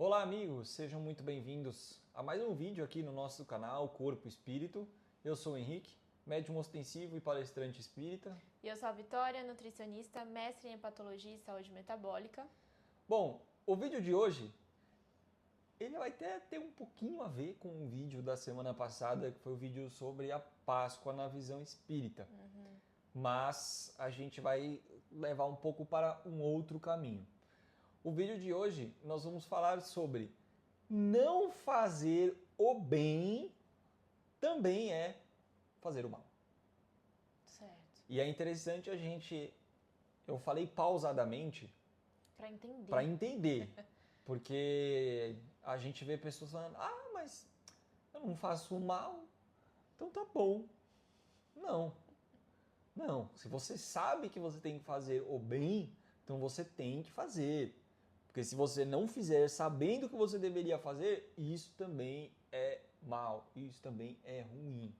Olá amigos, sejam muito bem-vindos a mais um vídeo aqui no nosso canal Corpo Espírito. Eu sou o Henrique, médium ostensivo e palestrante espírita. E eu sou a Vitória, nutricionista, mestre em hepatologia e saúde metabólica. Bom, o vídeo de hoje, ele vai até ter um pouquinho a ver com o vídeo da semana passada, que foi o vídeo sobre a Páscoa na visão espírita. Mas a gente vai levar um pouco para um outro caminho. O vídeo de hoje nós vamos falar sobre não fazer o bem também é fazer o mal. Certo. E é interessante eu falei pausadamente Para entender. para entender, porque a gente vê pessoas falando, mas eu não faço o mal, então tá bom. Não, não. Se você sabe que você tem que fazer o bem, então você tem que fazer. Porque se você não fizer sabendo que você deveria fazer, isso também é mal, isso também é ruim.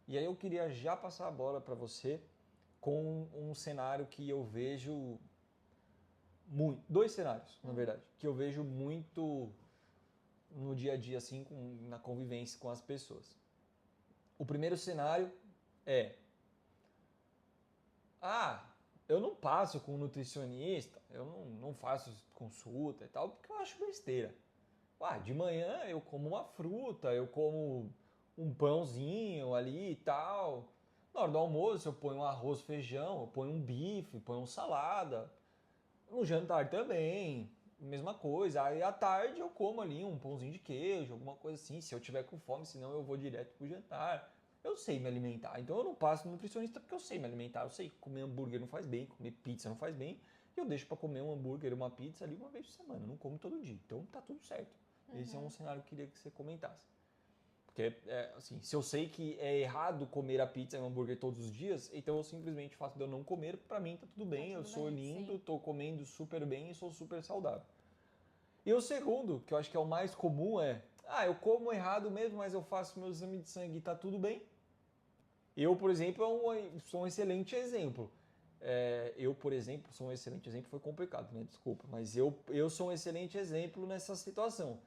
E aí eu queria já passar a bola para você com um cenário que eu vejo muito, dois cenários, na verdade, que eu vejo muito no dia a dia assim, na convivência com as pessoas. O primeiro cenário é: eu não passo com um nutricionista, eu não faço consulta e tal, porque eu acho besteira. De manhã eu como uma fruta, eu como um pãozinho ali e tal. Na hora do almoço eu ponho um arroz, feijão, eu ponho um bife, ponho uma salada. No jantar também, mesma coisa. Aí à tarde eu como ali um pãozinho de queijo, alguma coisa assim, se eu tiver com fome, senão eu vou direto pro jantar. Eu sei me alimentar, então eu não passo no nutricionista porque eu sei me alimentar. Eu sei que comer hambúrguer não faz bem, comer pizza não faz bem. E eu deixo para comer um hambúrguer, uma pizza ali uma vez por semana, eu não como todo dia. Então tá tudo certo. Esse é um cenário que eu queria que você comentasse. Porque, assim, se eu sei que é errado comer a pizza e o hambúrguer todos os dias, então eu simplesmente faço de eu não comer, pra mim tá tudo bem, eu tudo sou bem, lindo, sim. tô comendo super bem e sou super saudável. E o segundo, que eu acho que é o mais comum, eu como errado mesmo, mas eu faço meu exame de sangue e tá tudo bem. Eu, por exemplo, sou um excelente exemplo. Por exemplo, sou um excelente exemplo, foi complicado, né? Desculpa, mas eu sou um excelente exemplo nessa situação.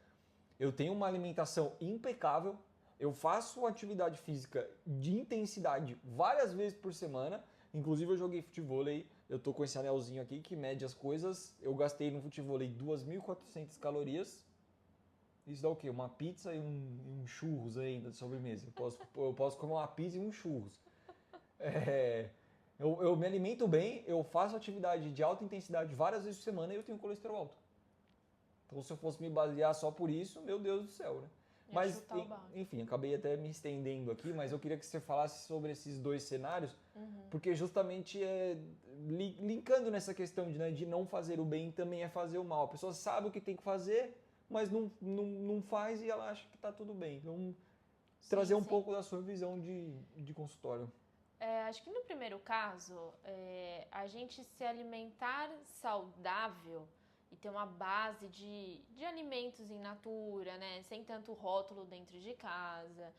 Eu tenho uma alimentação impecável, eu faço atividade física de intensidade várias vezes por semana, inclusive eu joguei futevôlei, eu tô com esse anelzinho aqui que mede as coisas, eu gastei no futevôlei 2.400 calorias, isso dá o quê? Uma pizza e um churros ainda de sobremesa, eu posso comer uma pizza e um churros. É, eu me alimento bem, eu faço atividade de alta intensidade várias vezes por semana e eu tenho colesterol alto. Então, se eu fosse me basear só por isso, meu Deus do céu, né? Ia Mas, chutar o balde. enfim, acabei até me estendendo aqui, mas eu queria que você falasse sobre esses dois cenários, porque justamente linkando nessa questão de não fazer o bem também é fazer o mal. A pessoa sabe o que tem que fazer, mas não faz e ela acha que está tudo bem. Então, trazer Sim, um sim. pouco da sua visão de consultório. Acho que no primeiro caso, a gente se alimentar saudável e ter uma base de alimentos em natura, né? Sem tanto rótulo dentro de casa,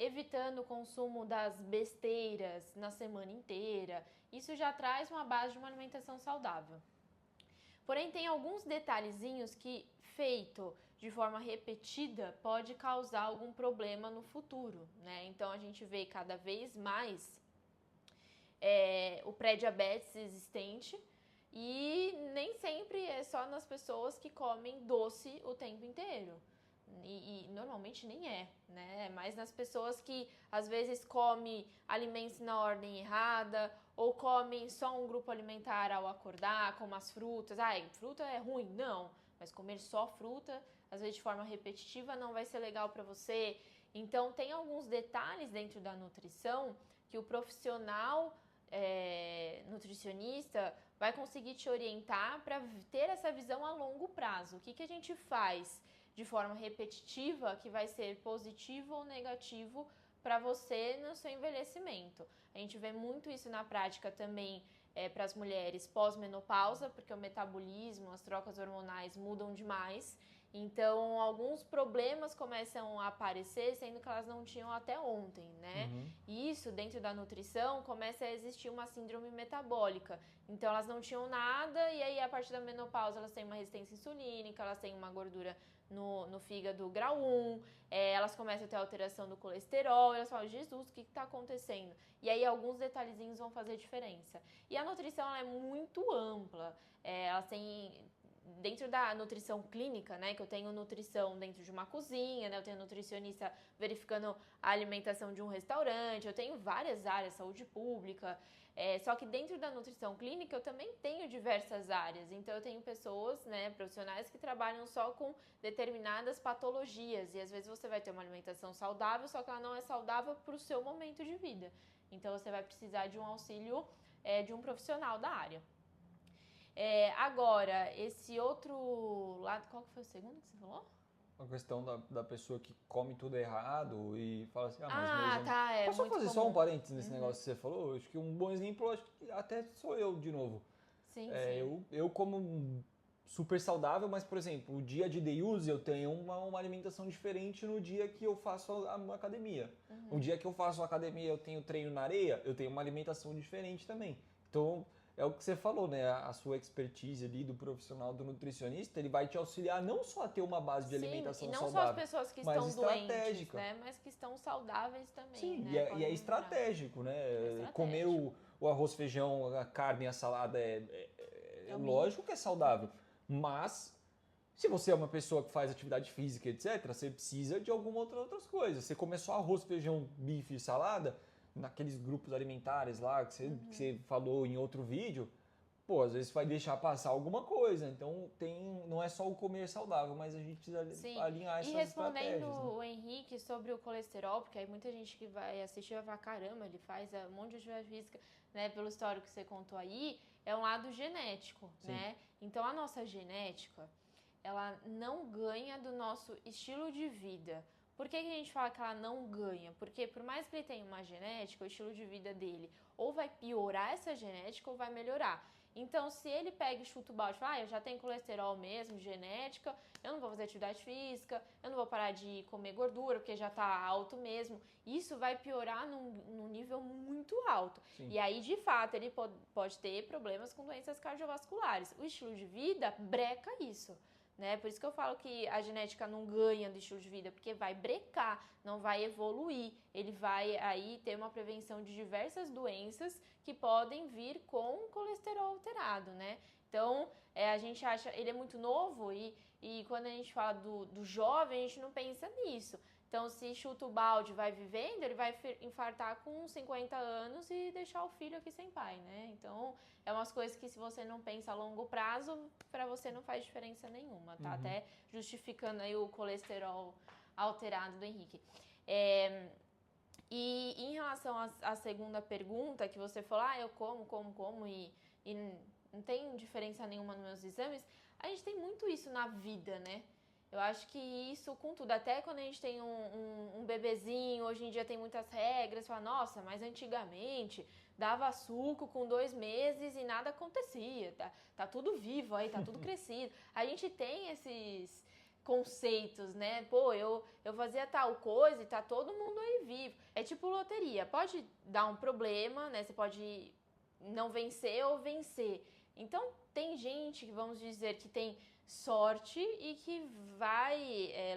evitando o consumo das besteiras na semana inteira. Isso já traz uma base de uma alimentação saudável. Porém, tem alguns detalhezinhos que, feito de forma repetida, pode causar algum problema no futuro, né? Então, a gente vê cada vez mais o pré-diabetes existente e nem sempre é só nas pessoas que comem doce o tempo inteiro. E normalmente nem é, né? É mais nas pessoas que às vezes comem alimentos na ordem errada ou comem só um grupo alimentar ao acordar, como as frutas. Fruta é ruim? Não, mas comer só fruta, às vezes de forma repetitiva, não vai ser legal para você. Então, tem alguns detalhes dentro da nutrição que o profissional nutricionista vai conseguir te orientar para ter essa visão a longo prazo. O que a gente faz de forma repetitiva que vai ser positivo ou negativo para você no seu envelhecimento. A gente vê muito isso na prática também para as mulheres pós-menopausa, porque o metabolismo, as trocas hormonais mudam demais Então, alguns problemas começam a aparecer, sendo que elas não tinham até ontem, né? E isso, dentro da nutrição, começa a existir uma síndrome metabólica. Então, elas não tinham nada e aí, a partir da menopausa, elas têm uma resistência insulínica, elas têm uma gordura no fígado grau 1, elas começam a ter alteração do colesterol, elas falam, Jesus, o que está acontecendo? E aí, alguns detalhezinhos vão fazer diferença. E a nutrição, ela é muito ampla. Elas têm... Dentro da nutrição clínica, né, que eu tenho nutrição dentro de uma cozinha, né, eu tenho nutricionista verificando a alimentação de um restaurante, eu tenho várias áreas, saúde pública, só que dentro da nutrição clínica eu também tenho diversas áreas, então eu tenho pessoas, né, profissionais que trabalham só com determinadas patologias e às vezes você vai ter uma alimentação saudável, só que ela não é saudável para o seu momento de vida, então você vai precisar de um auxílio de um profissional da área. Agora, esse outro lado, qual que foi o segundo que você falou? A questão da pessoa que come tudo errado e fala assim, mas meus tá, Posso muito fazer comum. só um parênteses nesse negócio que você falou? Acho que um bom exemplo, acho que até sou eu de novo. Sim, sim. Eu como super saudável, mas, por exemplo, o dia de day use eu tenho uma alimentação diferente no dia que eu faço a academia. O dia que eu faço academia, eu tenho treino na areia, eu tenho uma alimentação diferente também. Então... É o que você falou, né? A sua expertise ali do profissional, do nutricionista, ele vai te auxiliar não só a ter uma base de alimentação saudável, e não só as pessoas que estão doentes, né? Mas que estão saudáveis também, Sim, né? e é estratégico, né? Comer o arroz, feijão, a carne e a salada é lógico que é saudável, mas se você é uma pessoa que faz atividade física, etc., você precisa de algumas outras coisas. Você comer só arroz, feijão, bife e salada... naqueles grupos alimentares lá que você falou em outro vídeo, pô, às vezes vai deixar passar alguma coisa. Então não é só o comer saudável, mas a gente precisa alinhar essas estratégias. E respondendo o Henrique sobre o colesterol, porque aí muita gente que vai assistir vai falar, caramba, ele faz um monte de atividade física, né, pelo histórico que você contou aí, é um lado genético, né? Então a nossa genética, ela não ganha do nosso estilo de vida. Por que a gente fala que ela não ganha? Porque por mais que ele tenha uma genética, o estilo de vida dele ou vai piorar essa genética ou vai melhorar. Então, se ele pega e chuta o balde e fala, eu já tenho colesterol mesmo, genética, eu não vou fazer atividade física, eu não vou parar de comer gordura porque já tá alto mesmo, isso vai piorar num nível muito alto. Sim. E aí, de fato, ele pode ter problemas com doenças cardiovasculares. O estilo de vida breca isso. Né? Por isso que eu falo que a genética não ganha do estilo de vida, porque vai brecar, não vai evoluir. Ele vai aí ter uma prevenção de diversas doenças que podem vir com colesterol alterado, né? Então, a gente acha, ele é muito novo e quando a gente fala do jovem, a gente não pensa nisso. Então, se chuta o balde e vai vivendo, ele vai infartar com 50 anos e deixar o filho aqui sem pai, né? Então, é umas coisas que se você não pensa a longo prazo, para você não faz diferença nenhuma, tá? Até justificando aí o colesterol alterado do Henrique. E em relação à segunda pergunta, que você falou, eu como e não tem diferença nenhuma nos meus exames, a gente tem muito isso na vida, né? Eu acho que isso com tudo, até quando a gente tem um bebezinho, hoje em dia tem muitas regras, fala, nossa, mas antigamente dava suco com 2 meses e nada acontecia, tá tudo vivo aí, tá tudo crescido. A gente tem esses conceitos, né? Pô, eu fazia tal coisa e tá todo mundo aí vivo. É tipo loteria, pode dar um problema, né? Você pode não vencer ou vencer. Então, tem gente que, vamos dizer, que tem sorte e que vai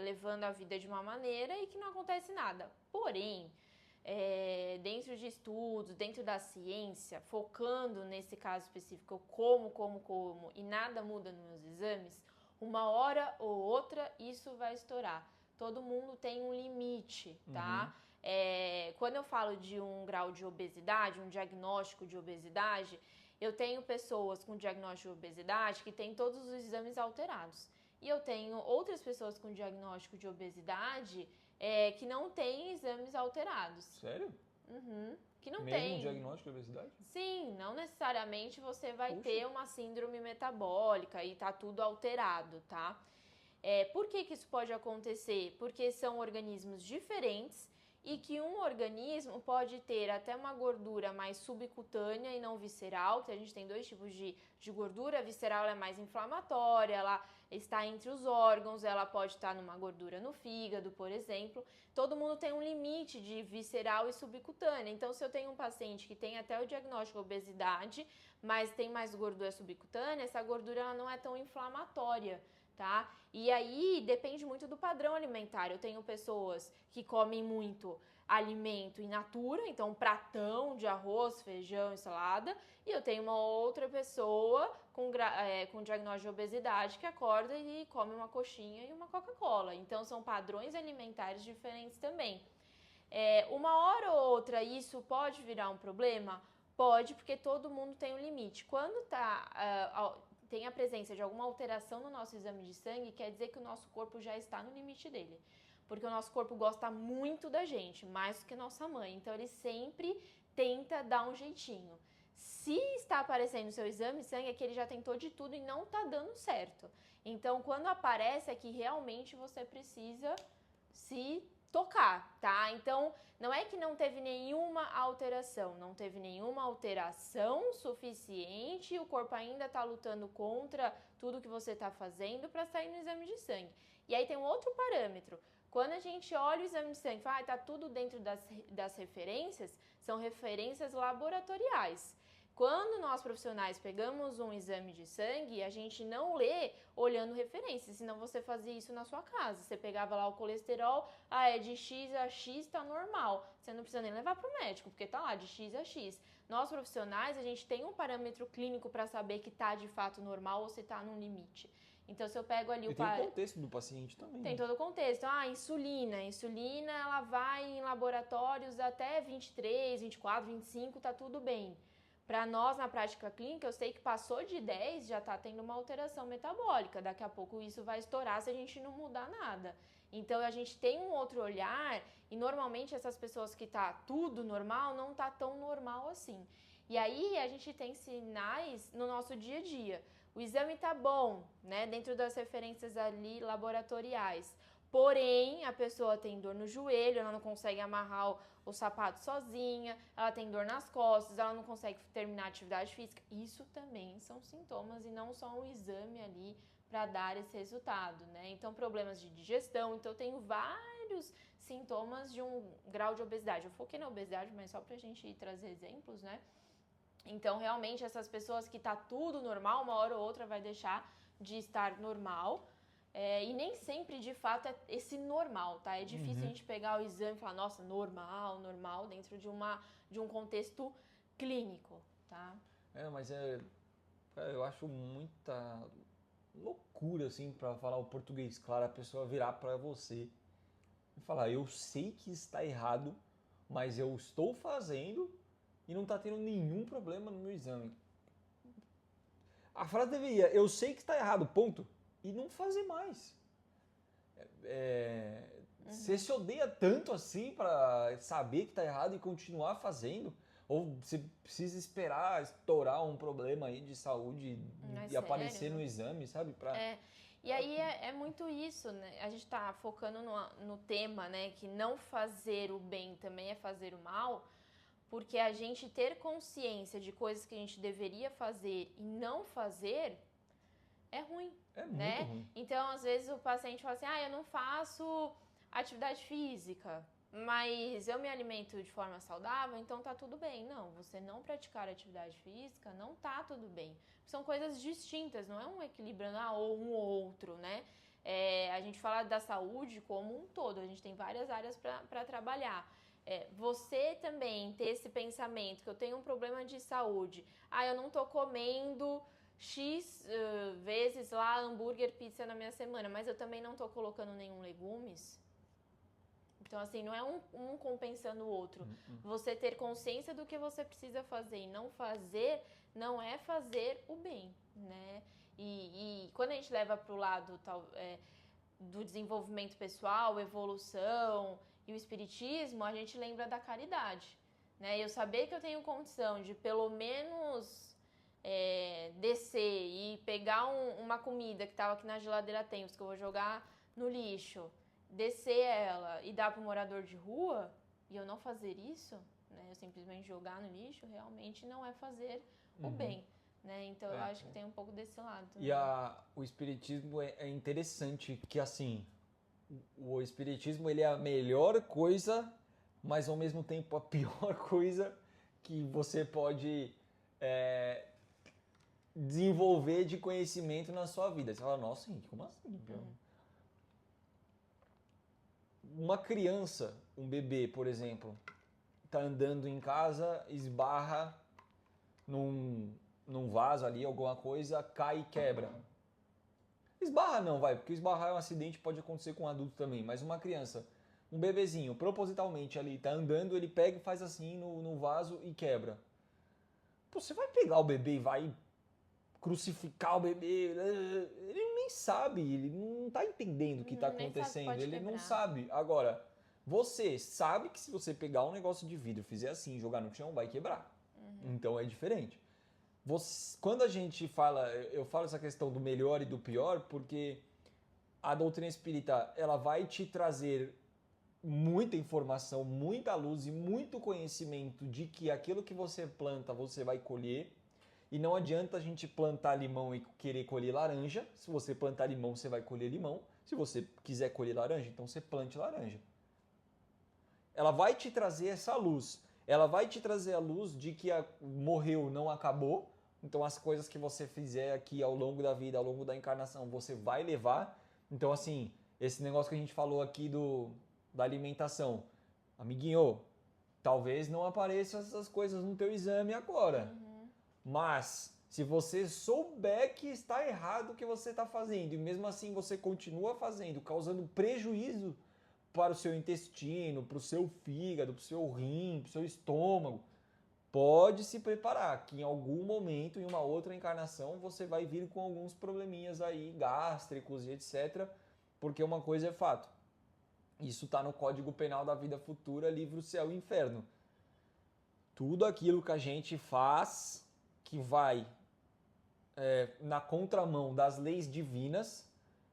levando a vida de uma maneira e que não acontece nada. Porém, dentro de estudos, dentro da ciência, focando nesse caso específico, eu como e nada muda nos meus exames, uma hora ou outra isso vai estourar. Todo mundo tem um limite, tá? Quando eu falo de um grau de obesidade, um diagnóstico de obesidade, eu tenho pessoas com diagnóstico de obesidade que têm todos os exames alterados. E eu tenho outras pessoas com diagnóstico de obesidade que não têm exames alterados. Sério? Que não Mesmo tem. um diagnóstico de obesidade? Sim, não necessariamente você vai ter uma síndrome metabólica e tá tudo alterado, tá? Por que isso pode acontecer? Porque são organismos diferentes e que um organismo pode ter até uma gordura mais subcutânea e não visceral, que a gente tem 2 tipos de gordura. A visceral é mais inflamatória, ela está entre os órgãos, ela pode estar numa gordura no fígado, por exemplo. Todo mundo tem um limite de visceral e subcutânea. Então, se eu tenho um paciente que tem até o diagnóstico de obesidade, mas tem mais gordura subcutânea, essa gordura ela não é tão inflamatória, tá? E aí depende muito do padrão alimentar. Eu tenho pessoas que comem muito alimento in natura, então um pratão de arroz, feijão e salada, e eu tenho uma outra pessoa com diagnóstico de obesidade que acorda e come uma coxinha e uma Coca-Cola. Então são padrões alimentares diferentes também. Uma hora ou outra isso pode virar um problema? Pode, porque todo mundo tem um limite. Quando tem a presença de alguma alteração no nosso exame de sangue, quer dizer que o nosso corpo já está no limite dele. Porque o nosso corpo gosta muito da gente, mais do que nossa mãe. Então, ele sempre tenta dar um jeitinho. Se está aparecendo no seu exame de sangue, é que ele já tentou de tudo e não está dando certo. Então, quando aparece, é que realmente você precisa se tocar, tá? Então, não é que não teve nenhuma alteração, não teve nenhuma alteração suficiente, o corpo ainda tá lutando contra tudo que você tá fazendo para sair no exame de sangue. E aí tem um outro parâmetro. Quando a gente olha o exame de sangue e fala, tá tudo dentro das referências, são referências laboratoriais. Quando nós profissionais pegamos um exame de sangue, a gente não lê olhando referências, senão você fazia isso na sua casa. Você pegava lá o colesterol, é de X a X, tá normal. Você não precisa nem levar pro médico, porque tá lá de X a X. Nós profissionais, a gente tem um parâmetro clínico para saber que tá de fato normal ou se tá num limite. Então, se eu pego ali e tem o contexto do paciente também. Tem todo o contexto. Insulina. Insulina, ela vai em laboratórios até 23, 24, 25, tá tudo bem. Para nós, na prática clínica, eu sei que passou de 10, já está tendo uma alteração metabólica. Daqui a pouco isso vai estourar se a gente não mudar nada. Então, a gente tem um outro olhar e, normalmente, essas pessoas que tá tudo normal, não tá tão normal assim. E aí, a gente tem sinais no nosso dia a dia. O exame tá bom, né? Dentro das referências ali laboratoriais. Porém, a pessoa tem dor no joelho, ela não consegue amarrar o sapato sozinha, ela tem dor nas costas, ela não consegue terminar a atividade física. Isso também são sintomas e não só um exame ali para dar esse resultado, né? Então, problemas de digestão. Então, eu tenho vários sintomas de um grau de obesidade. Eu foquei na obesidade, mas só pra gente trazer exemplos, né? Então, realmente, essas pessoas que tá tudo normal, uma hora ou outra vai deixar de estar normal. E nem sempre, de fato, é esse normal, tá? É difícil a gente pegar o exame e falar, nossa, normal, dentro de um contexto clínico, tá? Mas eu acho muita loucura, assim, pra falar o português claro, a pessoa virar pra você e falar, eu sei que está errado, mas eu estou fazendo e não tá tendo nenhum problema no meu exame. A frase deveria, eu sei que está errado, ponto. E não fazer mais. Você se odeia tanto assim pra saber que tá errado e continuar fazendo? Ou você precisa esperar estourar um problema aí de saúde e aparecer no exame, sabe? E aí é muito isso, né? A gente tá focando no tema, né? Que não fazer o bem também é fazer o mal. Porque a gente ter consciência de coisas que a gente deveria fazer e não fazer é ruim. É muito ruim. Então, às vezes, o paciente fala assim, eu não faço atividade física, mas eu me alimento de forma saudável, então tá tudo bem. Não, você não praticar atividade física, não tá tudo bem. São coisas distintas, não é um equilíbrio ou um ou outro, né? A gente fala da saúde como um todo, a gente tem várias áreas para trabalhar. Você também ter esse pensamento que eu tenho um problema de saúde, eu não tô comendo X vezes lá hambúrguer, pizza na minha semana, mas eu também não tô colocando nenhum legumes. Então, assim, não é um compensando o outro. Você ter consciência do que você precisa fazer e não fazer, não é fazer o bem, né? E quando a gente leva para o lado do desenvolvimento pessoal, evolução e o espiritismo, a gente lembra da caridade, né? Eu saber que eu tenho condição de pelo menos descer e pegar uma comida que estava aqui na geladeira há tempos, que eu vou jogar no lixo, descer ela e dar para o morador de rua, e eu não fazer isso, né? Eu simplesmente jogar no lixo, realmente não é fazer o bem. né? Então eu acho que tem um pouco desse lado também. E o espiritismo é interessante que, assim, o espiritismo ele é a melhor coisa, mas ao mesmo tempo a pior coisa que você pode desenvolver de conhecimento na sua vida. Você fala, nossa, Henrique, como assim? Uma criança, um bebê, por exemplo, tá andando em casa, esbarra num vaso ali, alguma coisa, cai e quebra. Esbarra não, porque esbarrar é um acidente, pode acontecer com um adulto também, mas uma criança, um bebezinho, propositalmente ali, tá andando, ele pega e faz assim no vaso e quebra. Pô, você vai pegar o bebê e vai crucificar o bebê, ele nem sabe, ele não tá entendendo o que tá acontecendo, ele não sabe. Agora, você sabe que se você pegar um negócio de vidro, fizer assim, jogar no chão, vai quebrar. Então é diferente. Quando a gente fala, eu falo essa questão do melhor e do pior, porque a doutrina espírita, ela vai te trazer muita informação, muita luz e muito conhecimento de que aquilo que você planta, você vai colher. E não adianta a gente plantar limão e querer colher laranja. Se você plantar limão, você vai colher limão. Se você quiser colher laranja, então você plante laranja. Ela vai te trazer essa luz. Ela vai te trazer a luz de que morreu, não acabou. Então as coisas que você fizer aqui ao longo da vida, ao longo da encarnação, você vai levar. Então assim, esse negócio que a gente falou aqui da alimentação. Amiguinho, talvez não apareçam essas coisas no teu exame agora. Mas se você souber que está errado o que você está fazendo e mesmo assim você continua fazendo, causando prejuízo para o seu intestino, para o seu fígado, para o seu rim, para o seu estômago, pode se preparar que em algum momento, em uma outra encarnação, você vai vir com alguns probleminhas aí, gástricos e etc. Porque uma coisa é fato, isso está no Código Penal da Vida Futura, livro Céu e Inferno. Tudo aquilo que a gente faz que vai na contramão das leis divinas,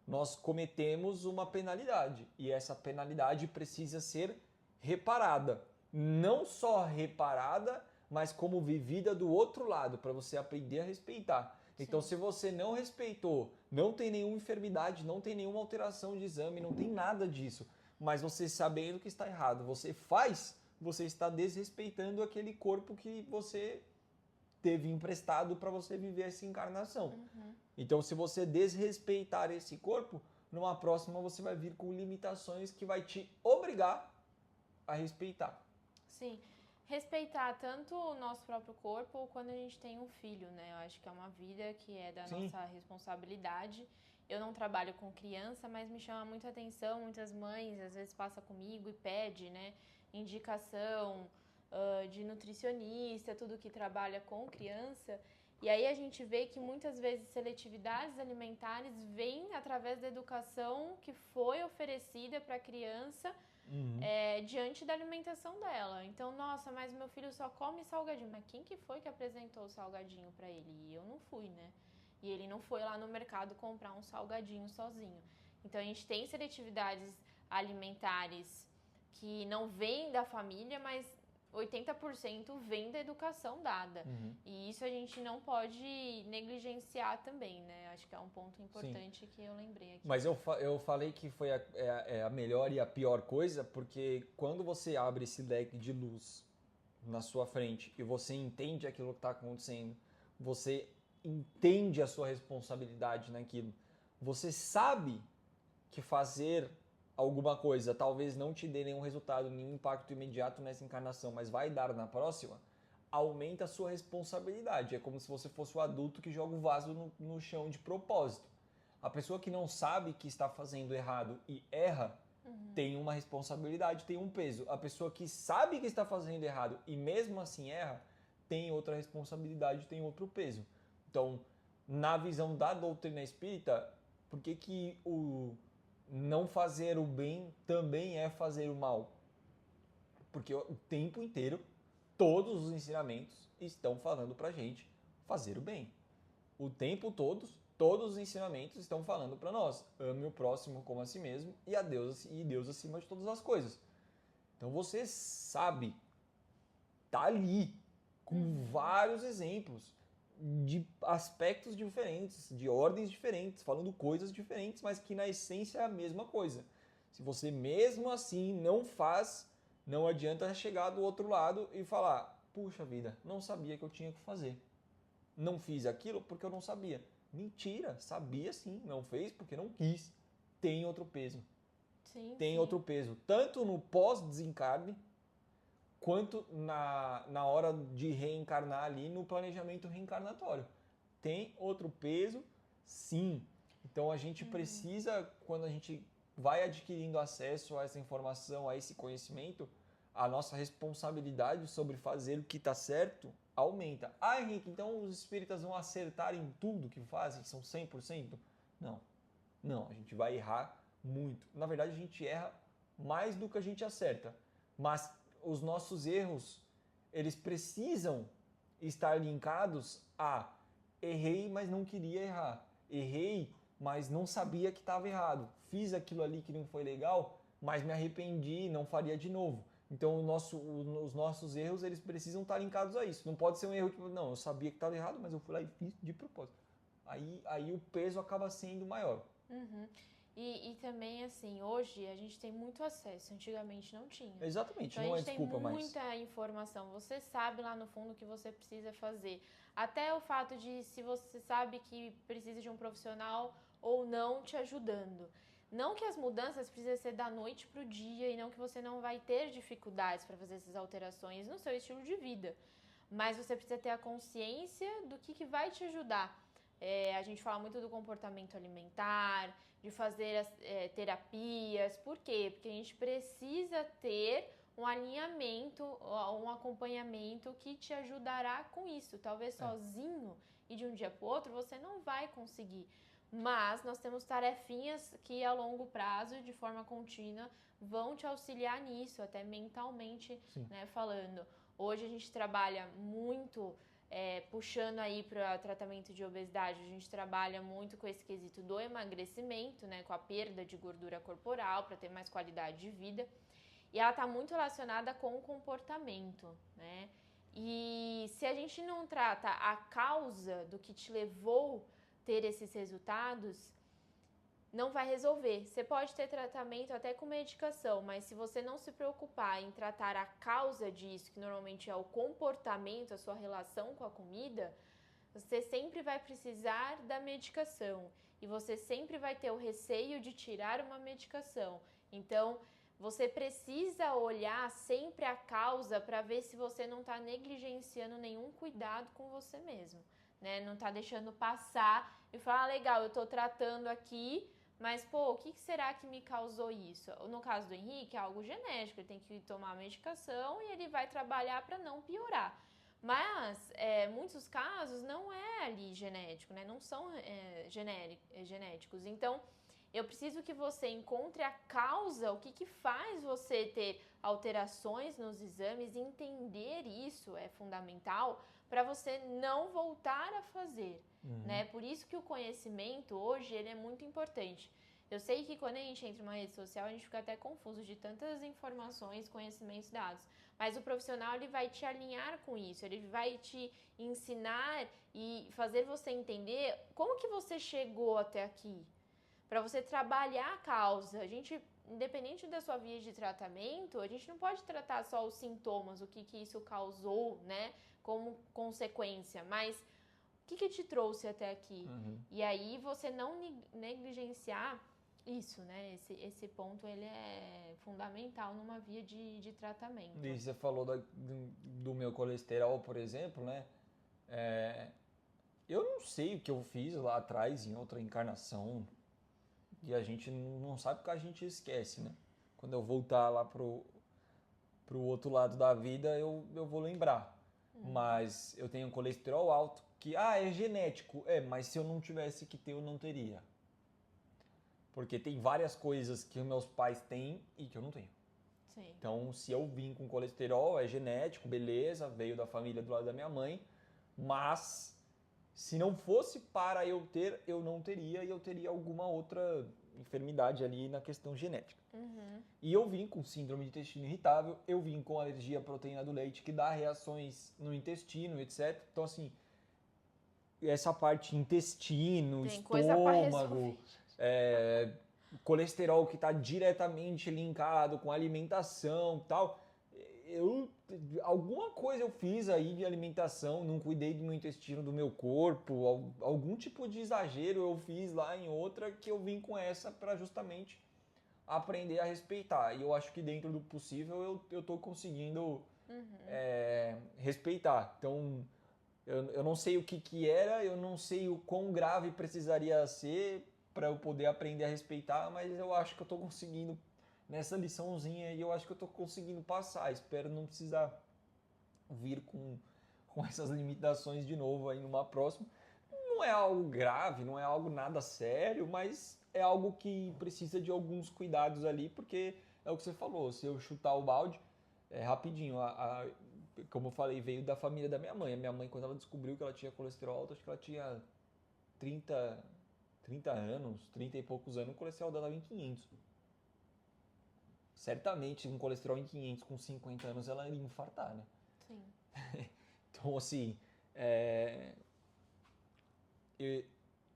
nós cometemos uma penalidade. E essa penalidade precisa ser reparada. Não só reparada, mas como vivida do outro lado, para você aprender a respeitar. Sim. Então, se você não respeitou, não tem nenhuma enfermidade, não tem nenhuma alteração de exame, não tem nada disso, mas você sabendo que está errado, você faz, você está desrespeitando aquele corpo que você teve emprestado para você viver essa encarnação. Então, se você desrespeitar esse corpo, numa próxima você vai vir com limitações que vai te obrigar a respeitar. Sim, respeitar tanto o nosso próprio corpo quando a gente tem um filho, né? Eu acho que é uma vida que é da nossa responsabilidade. Eu não trabalho com criança, mas me chama muita atenção, muitas mães às vezes passam comigo e pede, né, indicação de nutricionista, tudo que trabalha com criança. E aí a gente vê que muitas vezes seletividades alimentares vêm através da educação que foi oferecida para a criança diante da alimentação dela. Então, nossa, mas meu filho só come salgadinho. Mas quem que foi que apresentou o salgadinho para ele? E eu não fui, né? E ele não foi lá no mercado comprar um salgadinho sozinho. Então, a gente tem seletividades alimentares que não vêm da família, mas 80% vem da educação dada. E isso a gente não pode negligenciar também, né? Acho que é um ponto importante que eu lembrei aqui. Mas eu falei que foi a melhor e a pior coisa, porque quando você abre esse leque de luz na sua frente e você entende aquilo que está acontecendo, você entende a sua responsabilidade naquilo, você sabe que fazer alguma coisa talvez não te dê nenhum resultado, nenhum impacto imediato nessa encarnação, mas vai dar na próxima, aumenta a sua responsabilidade. É como se você fosse o adulto que joga o vaso no chão de propósito. A pessoa que não sabe que está fazendo errado e erra, tem uma responsabilidade, tem um peso. A pessoa que sabe que está fazendo errado e mesmo assim erra, tem outra responsabilidade, tem outro peso. Então, na visão da doutrina espírita, por que o não fazer o bem também é fazer o mal? Porque o tempo inteiro, todos os ensinamentos estão falando pra gente fazer o bem. O tempo todo, todos os ensinamentos estão falando para nós: ame o próximo como a si mesmo e a Deus e Deus acima de todas as coisas. Então você sabe, tá ali com vários exemplos. de aspectos diferentes, de ordens diferentes, falando coisas diferentes, mas que na essência é a mesma coisa. Se você mesmo assim não faz, não adianta chegar do outro lado e falar, puxa vida, não sabia que eu tinha que fazer. Não fiz aquilo porque eu não sabia. Mentira, sabia sim, não fez porque não quis. Tem outro peso. Sim, Tem sim. outro peso, tanto no pós-desencarne, quanto na hora de reencarnar ali no planejamento reencarnatório. Tem outro peso, sim. Então a gente precisa, quando a gente vai adquirindo acesso a essa informação, a esse conhecimento, a nossa responsabilidade sobre fazer o que está certo aumenta. Ah, Henrique, então os espíritas vão acertar em tudo que fazem? São 100%? Não. Não, a gente vai errar muito. Na verdade, a gente erra mais do que a gente acerta. Mas os nossos erros, eles precisam estar linkados a errei, mas não queria errar. Errei, mas não sabia que estava errado. Fiz aquilo ali que não foi legal, mas me arrependi e não faria de novo. Então, os nossos erros, eles precisam estar linkados a isso. Não pode ser um erro tipo, não, eu sabia que estava errado, mas eu fui lá e fiz de propósito. Aí o peso acaba sendo maior. Uhum. E também, assim, hoje a gente tem muito acesso, antigamente não tinha. Exatamente, Então não a é gente tem desculpa mais. muita informação, você sabe lá no fundo o que você precisa fazer. Até o fato de se você sabe que precisa de um profissional ou não te ajudando. Não que as mudanças precisem ser da noite para o dia e não que você não vai ter dificuldades para fazer essas alterações no seu estilo de vida. Mas você precisa ter a consciência do que vai te ajudar. A gente fala muito do comportamento alimentar, de fazer terapias. Por quê? Porque a gente precisa ter um alinhamento, um acompanhamento que te ajudará com isso. Talvez sozinho e de um dia para o outro você não vai conseguir. Mas nós temos tarefinhas que a longo prazo, de forma contínua, vão te auxiliar nisso, até mentalmente, né, falando. Hoje a gente trabalha muito... puxando aí para tratamento de obesidade, a gente trabalha muito com esse quesito do emagrecimento, né, com a perda de gordura corporal para ter mais qualidade de vida. E ela está muito relacionada com o comportamento, né? E se a gente não trata a causa do que te levou a ter esses resultados, não vai resolver. Você pode ter tratamento até com medicação, mas se você não se preocupar em tratar a causa disso, que normalmente é o comportamento, a sua relação com a comida, você sempre vai precisar da medicação e você sempre vai ter o receio de tirar uma medicação. Então, você precisa olhar sempre a causa para ver se você não está negligenciando nenhum cuidado com você mesmo, né? Não está deixando passar e falar, legal, eu estou tratando aqui, mas, pô, o que será que me causou isso? No caso do Henrique, é algo genético, ele tem que tomar a medicação e ele vai trabalhar para não piorar. Mas, muitos casos não é ali genético, né? Não são genéticos. Então, eu preciso que você encontre a causa, o que faz você ter alterações nos exames, e entender isso é fundamental para você não voltar a fazer, né? Por isso que o conhecimento hoje ele é muito importante. Eu sei que quando a gente entra em uma rede social, a gente fica até confuso de tantas informações, conhecimentos dados. Mas o profissional ele vai te alinhar com isso, ele vai te ensinar e fazer você entender como que você chegou até aqui. Para você trabalhar a causa. A gente, independente da sua via de tratamento, a gente não pode tratar só os sintomas, o que isso causou, né, como consequência, mas o que te trouxe até aqui? E aí você não negligenciar isso, né? Esse ponto ele é fundamental numa via de tratamento. E você falou do meu colesterol, por exemplo, né? Eu não sei o que eu fiz lá atrás, em outra encarnação, e a gente não sabe porque a gente esquece, né? Quando eu voltar lá pro outro lado da vida, eu vou lembrar. Mas eu tenho colesterol alto, que, é genético. Mas se eu não tivesse que ter, eu não teria. Porque tem várias coisas que meus pais têm e que eu não tenho. Sim. Então, se eu vim com colesterol, é genético, beleza, veio da família do lado da minha mãe, mas se não fosse para eu ter, eu não teria, e eu teria alguma outra enfermidade ali na questão genética. E eu vim com síndrome de intestino irritável, eu vim com alergia à proteína do leite, que dá reações no intestino, etc. Então, assim, essa parte intestino, Tem coisa pra estômago, resolver. colesterol que está diretamente linkado com alimentação e tal. Alguma coisa eu fiz aí de alimentação, não cuidei do meu intestino, do meu corpo, algum tipo de exagero eu fiz lá em outra que eu vim com essa para justamente aprender a respeitar. E eu acho que dentro do possível eu tô conseguindo respeitar. Então, eu não sei o que era, eu não sei o quão grave precisaria ser para eu poder aprender a respeitar, mas eu acho que eu tô conseguindo nessa liçãozinha e eu acho que eu tô conseguindo passar. Espero não precisar vir com essas limitações de novo aí numa próxima. Não é algo grave, não é algo nada sério, mas é algo que precisa de alguns cuidados ali, porque é o que você falou, se eu chutar o balde, rapidinho, como eu falei, veio da família da minha mãe. A minha mãe, quando ela descobriu que ela tinha colesterol alto, acho que ela tinha 30, 30 anos, 30 e poucos anos, o colesterol dela estava em 500. Certamente, um colesterol em 500 com 50 anos, ela iria infartar, né? Sim. Então, assim, é,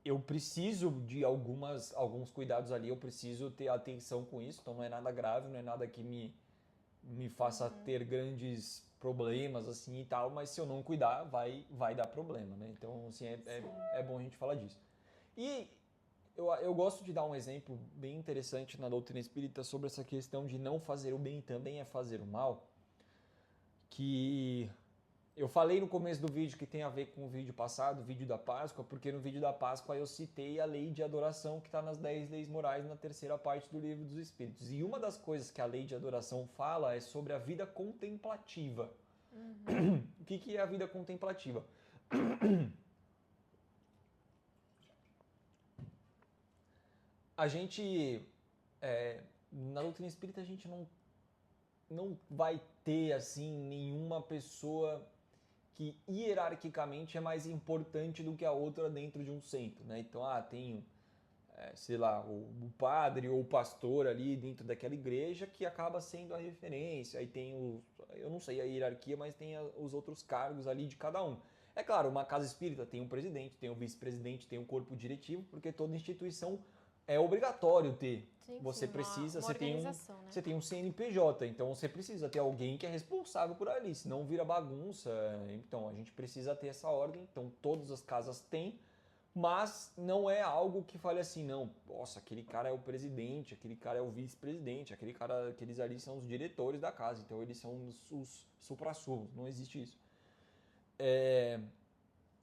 eu preciso de alguns cuidados ali, eu preciso ter atenção com isso, então não é nada grave, não é nada que me faça ter grandes problemas assim e tal, mas se eu não cuidar, vai dar problema, né? Então, assim, é bom a gente falar disso. E eu gosto de dar um exemplo bem interessante na doutrina espírita sobre essa questão de não fazer o bem também é fazer o mal, que eu falei no começo do vídeo que tem a ver com o vídeo passado, o vídeo da Páscoa, porque no vídeo da Páscoa eu citei a lei de adoração que está nas 10 leis morais na terceira parte do Livro dos Espíritos. E uma das coisas que a lei de adoração fala é sobre a vida contemplativa. O que é a vida contemplativa? A gente, na doutrina espírita, a gente não vai ter assim nenhuma pessoa que hierarquicamente é mais importante do que a outra dentro de um centro, né? Então, tem, sei lá, o padre ou o pastor ali dentro daquela igreja que acaba sendo a referência, aí tem eu não sei a hierarquia, mas tem os outros cargos ali de cada um. É claro, uma casa espírita tem um presidente, tem um vice-presidente, tem um corpo diretivo, porque toda instituição é obrigatório ter. Sim, Você sim, precisa, uma organização, né? você tem um CNPJ, então você precisa ter alguém que é responsável por ali, senão vira bagunça. Então a gente precisa ter essa ordem, então todas as casas têm, mas não é algo que fale assim, não, nossa, aquele cara é o presidente, aquele cara é o vice-presidente, aqueles ali são os diretores da casa, então eles são os supra-sumos, não existe isso.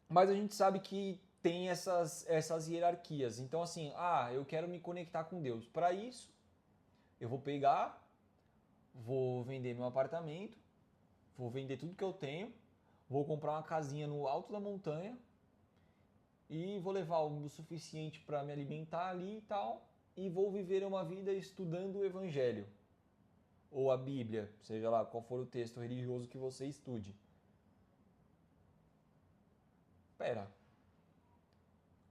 Mas a gente sabe que tem essas hierarquias. Então, assim, eu quero me conectar com Deus. Para isso, eu vou pegar, vou vender meu apartamento, vou vender tudo que eu tenho, vou comprar uma casinha no alto da montanha e vou levar o suficiente para me alimentar ali e tal, e vou viver uma vida estudando o Evangelho ou a Bíblia, seja lá qual for o texto religioso que você estude. Pera,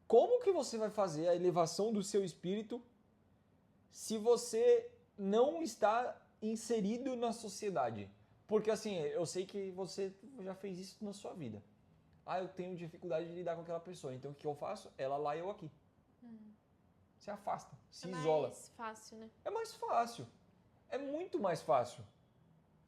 como que você vai fazer a elevação do seu espírito se você não está inserido na sociedade? Porque assim, eu sei que você já fez isso na sua vida. Eu tenho dificuldade de lidar com aquela pessoa, então o que eu faço? Ela lá e eu aqui. Se afasta, se isola. É mais fácil, né? É mais fácil. É muito mais fácil.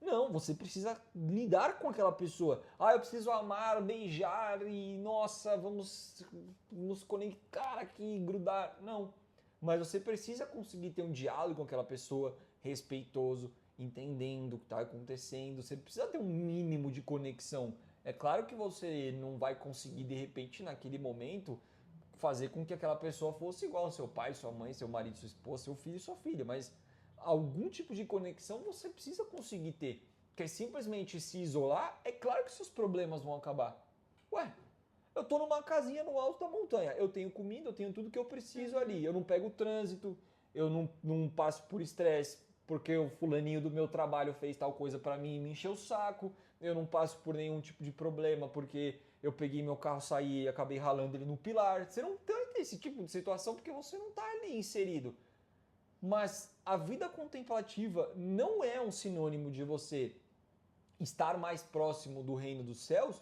Não, você precisa lidar com aquela pessoa. Eu preciso amar, beijar e, nossa, vamos nos conectar aqui, grudar. Não. Mas você precisa conseguir ter um diálogo com aquela pessoa respeitoso, entendendo o que está acontecendo. Você precisa ter um mínimo de conexão. É claro que você não vai conseguir, de repente, naquele momento, fazer com que aquela pessoa fosse igual ao seu pai, sua mãe, seu marido, sua esposa, seu filho e sua filha, mas algum tipo de conexão você precisa conseguir ter. Porque simplesmente se isolar, é claro que seus problemas vão acabar. Ué, eu tô numa casinha no alto da montanha, eu tenho comida, eu tenho tudo que eu preciso ali, eu não pego trânsito, eu não passo por estresse porque o fulaninho do meu trabalho fez tal coisa para mim e me encheu o saco, eu não passo por nenhum tipo de problema porque eu peguei meu carro, saí e acabei ralando ele no pilar. Você não tem esse tipo de situação porque você não tá ali inserido. Mas a vida contemplativa não é um sinônimo de você estar mais próximo do reino dos céus,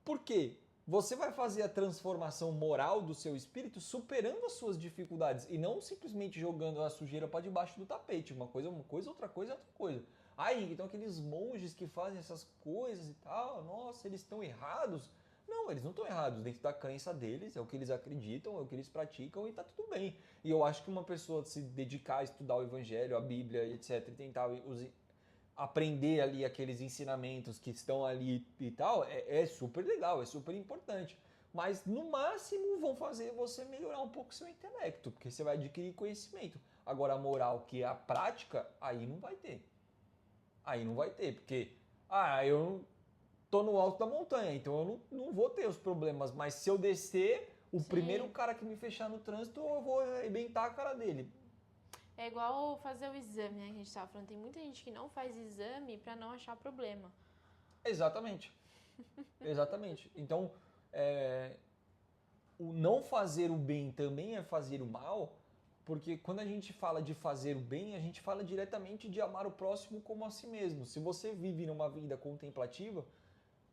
porque você vai fazer a transformação moral do seu espírito superando as suas dificuldades e não simplesmente jogando a sujeira para debaixo do tapete. Uma coisa é uma coisa, outra coisa é outra coisa. Aí, então aqueles monges que fazem essas coisas e tal, nossa, eles estão errados. Não, eles não estão errados. Dentro da crença deles, é o que eles acreditam, é o que eles praticam e tá tudo bem. E eu acho que uma pessoa se dedicar a estudar o evangelho, a Bíblia, etc, e tentar aprender ali aqueles ensinamentos que estão ali e tal, é super legal, é super importante. Mas no máximo vão fazer você melhorar um pouco seu intelecto, porque você vai adquirir conhecimento. Agora a moral, que é a prática, aí não vai ter. Aí não vai ter, porque eu tô no alto da montanha, então eu não vou ter os problemas, mas se eu descer, o primeiro cara que me fechar no trânsito, eu vou arrebentar a cara dele. É igual fazer o exame, né, que a gente tava falando. Tem muita gente que não faz exame pra não achar problema. Exatamente. Exatamente. Então, o não fazer o bem também é fazer o mal, porque quando a gente fala de fazer o bem, a gente fala diretamente de amar o próximo como a si mesmo. Se você vive numa vida contemplativa,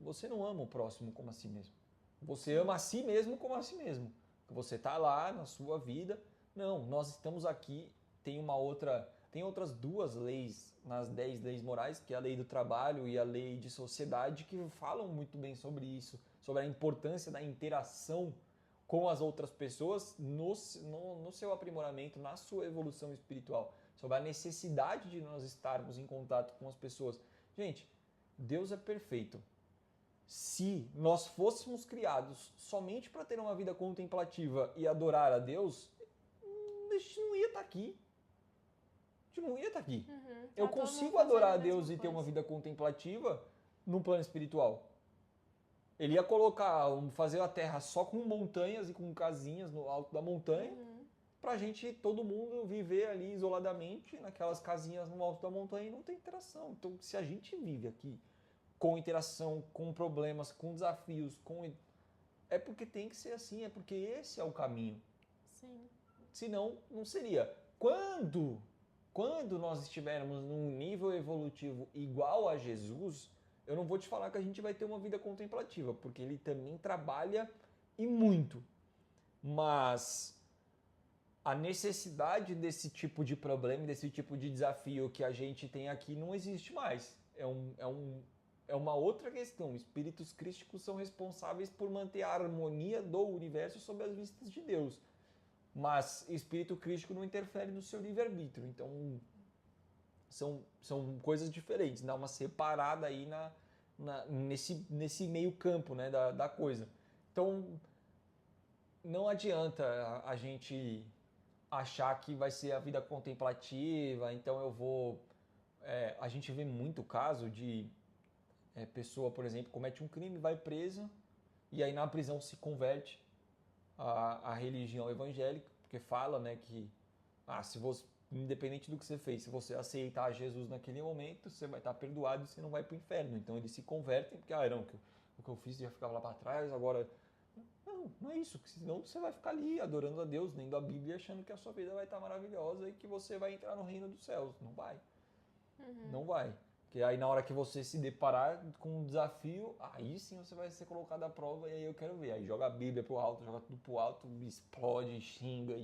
você não ama o próximo como a si mesmo. Você ama a si mesmo como a si mesmo. Você está lá na sua vida. Não, nós estamos aqui. Tem outras duas leis nas 10 leis morais, que é a lei do trabalho e a lei de sociedade, que falam muito bem sobre isso, sobre a importância da interação com as outras pessoas no seu aprimoramento, na sua evolução espiritual, sobre a necessidade de nós estarmos em contato com as pessoas. Gente, Deus é perfeito. Se nós fôssemos criados somente para ter uma vida contemplativa e adorar a Deus, a gente não ia estar aqui. A gente não ia estar aqui. Eu consigo adorar a Deus e ter uma vida contemplativa no plano espiritual. Ele ia fazer a terra só com montanhas e com casinhas no alto da montanha, pra gente, todo mundo, viver ali isoladamente, naquelas casinhas no alto da montanha e não ter interação. Então, se a gente vive aqui com interação, com problemas, com desafios, é porque tem que ser assim, é porque esse é o caminho. Sim. Senão, não seria. Quando nós estivermos num nível evolutivo igual a Jesus, eu não vou te falar que a gente vai ter uma vida contemplativa, porque ele também trabalha e muito. Mas a necessidade desse tipo de problema, desse tipo de desafio que a gente tem aqui não existe mais. É uma outra questão. Espíritos crísticos são responsáveis por manter a harmonia do universo sob as vistas de Deus. Mas espírito crístico não interfere no seu livre-arbítrio. Então, são coisas diferentes. Dá uma separada aí nesse meio campo, né, da coisa. Então, não adianta a gente achar que vai ser a vida contemplativa, então eu vou... a gente vê muito caso de pessoa, por exemplo, comete um crime, vai presa, e aí na prisão se converte à religião evangélica, porque fala, né, que se você, independente do que você fez, se você aceitar Jesus naquele momento, você vai estar perdoado e você não vai para o inferno. Então eles se convertem, porque não, o que eu fiz já ficava lá para trás, agora... Não é isso, senão você vai ficar ali adorando a Deus, lendo a Bíblia, achando que a sua vida vai estar maravilhosa e que você vai entrar no reino dos céus. Não vai. Não vai. Porque aí na hora que você se deparar com um desafio, aí sim você vai ser colocado à prova e aí eu quero ver. Aí joga a Bíblia pro alto, joga tudo pro alto, explode, xinga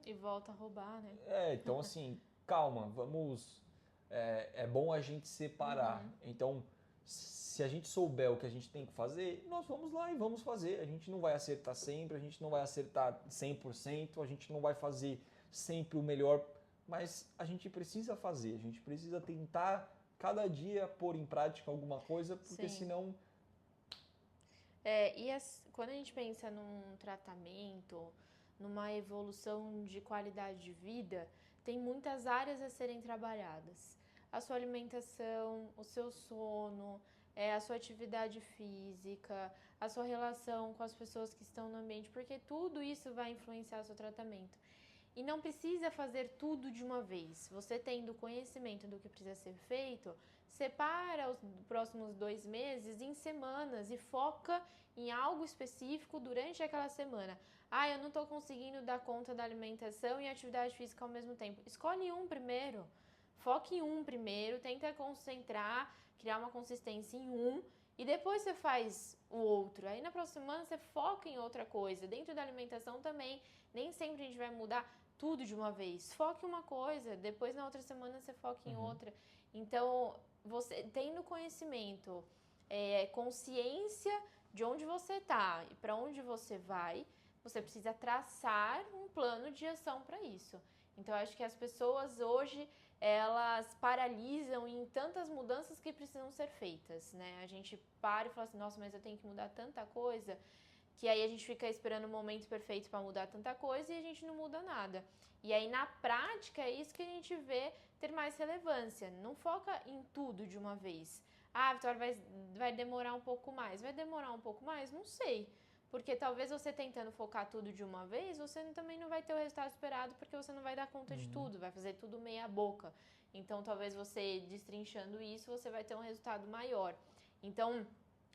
e volta a roubar, né? Então assim, calma, vamos... É bom a gente separar. Então, se a gente souber o que a gente tem que fazer, nós vamos lá e vamos fazer. A gente não vai acertar sempre, a gente não vai acertar 100%, a gente não vai fazer sempre o melhor, mas a gente precisa fazer, a gente precisa tentar cada dia pôr em prática alguma coisa, porque senão... Quando a gente pensa num tratamento, numa evolução de qualidade de vida, tem muitas áreas a serem trabalhadas. A sua alimentação, o seu sono, a sua atividade física, a sua relação com as pessoas que estão no ambiente, porque tudo isso vai influenciar o seu tratamento. E não precisa fazer tudo de uma vez. Você tendo conhecimento do que precisa ser feito, separa os próximos 2 meses em semanas e foca em algo específico durante aquela semana. Eu não estou conseguindo dar conta da alimentação e atividade física ao mesmo tempo. Escolhe um primeiro. Foque em um primeiro, tenta concentrar, criar uma consistência em um e depois você faz o outro. Aí na próxima semana você foca em outra coisa. Dentro da alimentação também, nem sempre a gente vai mudar tudo de uma vez. Foque em uma coisa, depois na outra semana você foca em outra. Então, você tendo conhecimento, consciência de onde você está e para onde você vai, você precisa traçar um plano de ação para isso. Então, eu acho que as pessoas hoje, elas paralisam em tantas mudanças que precisam ser feitas, né? A gente para e fala assim, nossa, mas eu tenho que mudar tanta coisa, que aí a gente fica esperando o momento perfeito para mudar tanta coisa e a gente não muda nada. E aí, na prática, é isso que a gente vê ter mais relevância. Não foca em tudo de uma vez. Ah, Vitória, vai demorar um pouco mais. Vai demorar um pouco mais? Não sei. Porque talvez você tentando focar tudo de uma vez, você também não vai ter o resultado esperado, porque você não vai dar conta de tudo, vai fazer tudo meia boca. Então, talvez você destrinchando isso, você vai ter um resultado maior. Então,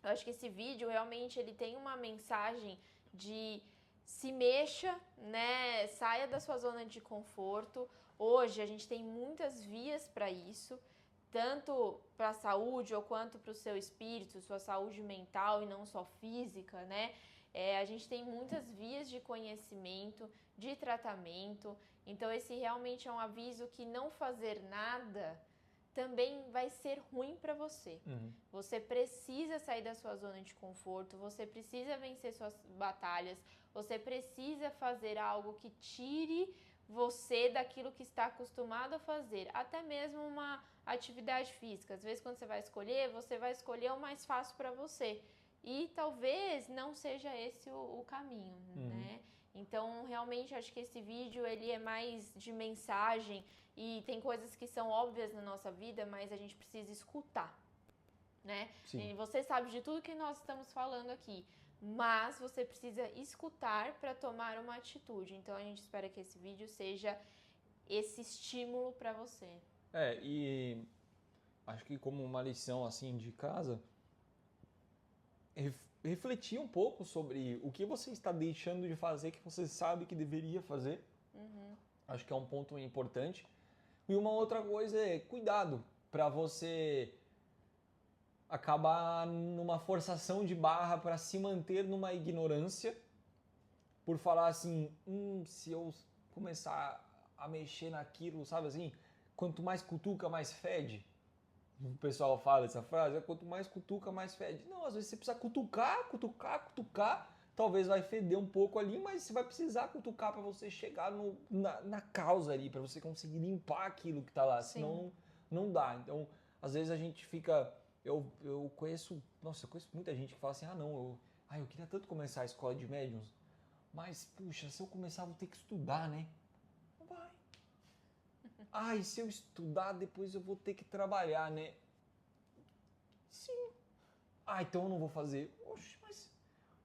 eu acho que esse vídeo realmente ele tem uma mensagem de se mexa, né? Saia da sua zona de conforto. Hoje a gente tem muitas vias para isso, tanto para a saúde ou quanto para o seu espírito, sua saúde mental e não só física, né? A gente tem muitas vias de conhecimento, de tratamento. Então esse realmente é um aviso que não fazer nada também vai ser ruim para você. Você precisa sair da sua zona de conforto, você precisa vencer suas batalhas, você precisa fazer algo que tire você daquilo que está acostumado a fazer, até mesmo uma atividade física. Às vezes, quando você vai escolher o mais fácil para você. E talvez não seja esse o caminho, né? Então, realmente, acho que esse vídeo, ele é mais de mensagem e tem coisas que são óbvias na nossa vida, mas a gente precisa escutar, né? E você sabe de tudo que nós estamos falando aqui, mas você precisa escutar para tomar uma atitude. Então, a gente espera que esse vídeo seja esse estímulo para você. E acho que como uma lição assim de casa, refletir um pouco sobre o que você está deixando de fazer que você sabe que deveria fazer. Acho que é um ponto importante. E uma outra coisa é cuidado para você acabar numa forçação de barra para se manter numa ignorância por falar assim, se eu começar a mexer naquilo, sabe assim, quanto mais cutuca, mais fede. O pessoal fala essa frase, quanto mais cutuca, mais fede. Não, às vezes você precisa cutucar, talvez vai feder um pouco ali, mas você vai precisar cutucar para você chegar na causa ali, para você conseguir limpar aquilo que tá lá, senão não dá. Então, às vezes a gente fica... Eu conheço muita gente que fala assim, eu queria tanto começar a escola de médiuns, mas, puxa, se eu começar, eu vou ter que estudar, né? Não vai. Se eu estudar, depois eu vou ter que trabalhar, né? Sim. Então eu não vou fazer. Oxe, mas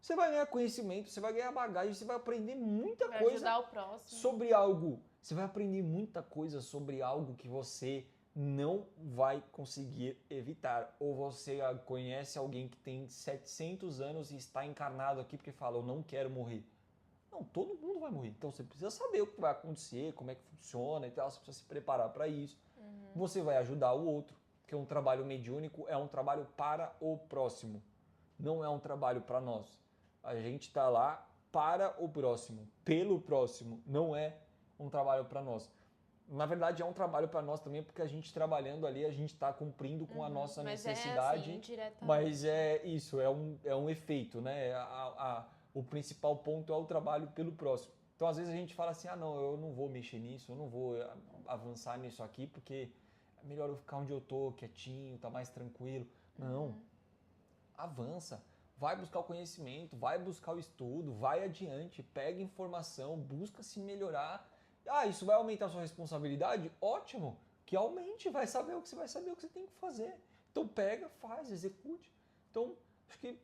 você vai ganhar conhecimento, você vai ganhar bagagem, você vai aprender muita coisa. Vai ajudar o próximo. Sobre algo. Você vai aprender muita coisa sobre algo que você não vai conseguir evitar. Ou você conhece alguém que tem 700 anos e está encarnado aqui porque fala, eu não quero morrer. Não, todo mundo vai morrer. Então você precisa saber o que vai acontecer, como é que funciona e tal, você precisa se preparar para isso. Você vai ajudar o outro, porque um trabalho mediúnico é um trabalho para o próximo, não é um trabalho para nós. A gente está lá para o próximo, pelo próximo, não é um trabalho para nós. Na verdade é um trabalho para nós também, porque a gente trabalhando ali, a gente está cumprindo com a nossa necessidade, mas é isso, é um efeito, né? O principal ponto é o trabalho pelo próximo. Então, às vezes a gente fala assim, eu não vou mexer nisso, eu não vou avançar nisso aqui, porque é melhor eu ficar onde eu tô, quietinho, tá mais tranquilo. Não, avança, vai buscar o conhecimento, vai buscar o estudo, vai adiante, pega informação, busca se melhorar. Isso vai aumentar a sua responsabilidade? Ótimo, que aumente, vai saber o que você tem que fazer. Então pega, faz, execute. Então, acho que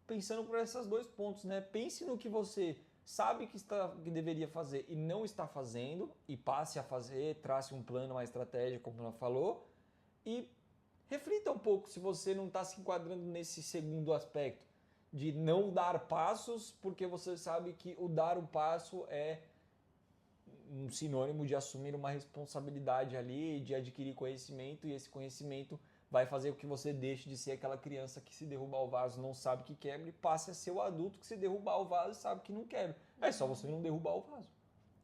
pensando por esses dois pontos, né? Pense no que você sabe que deveria fazer e não está fazendo, e passe a fazer, trace um plano, uma estratégia, como ela falou, e reflita um pouco se você não está se enquadrando nesse segundo aspecto, de não dar passos, porque você sabe que o dar um passo é um sinônimo de assumir uma responsabilidade ali, de adquirir conhecimento, e esse conhecimento vai fazer com que você deixe de ser aquela criança que se derrubar o vaso não sabe que quebra e passe a ser o adulto que se derrubar o vaso sabe que não quebra. É só você não derrubar o vaso.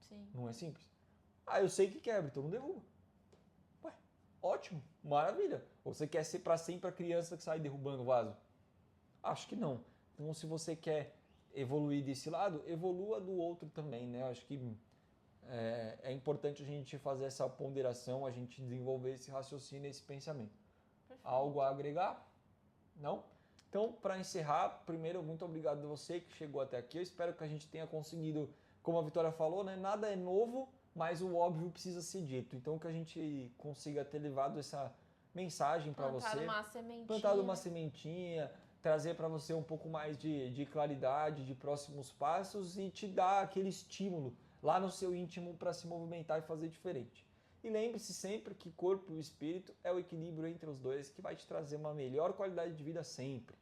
Sim. Não é simples? Ah, eu sei que quebra, então não derruba. Ué, ótimo, maravilha. Ou você quer ser para sempre a criança que sai derrubando o vaso? Acho que não. Então, se você quer evoluir desse lado, evolua do outro também, né? Acho que é importante a gente fazer essa ponderação, a gente desenvolver esse raciocínio, esse pensamento. Perfeito. Algo a agregar? Não? Então, para encerrar, primeiro, muito obrigado a você que chegou até aqui. Eu espero que a gente tenha conseguido, como a Vitória falou, né? Nada é novo, mas o óbvio precisa ser dito. Então, que a gente consiga ter levado essa mensagem para você. Plantado uma sementinha, trazer para você um pouco mais de claridade, de próximos passos e te dar aquele estímulo lá no seu íntimo para se movimentar e fazer diferente. E lembre-se sempre que corpo e espírito é o equilíbrio entre os dois que vai te trazer uma melhor qualidade de vida sempre.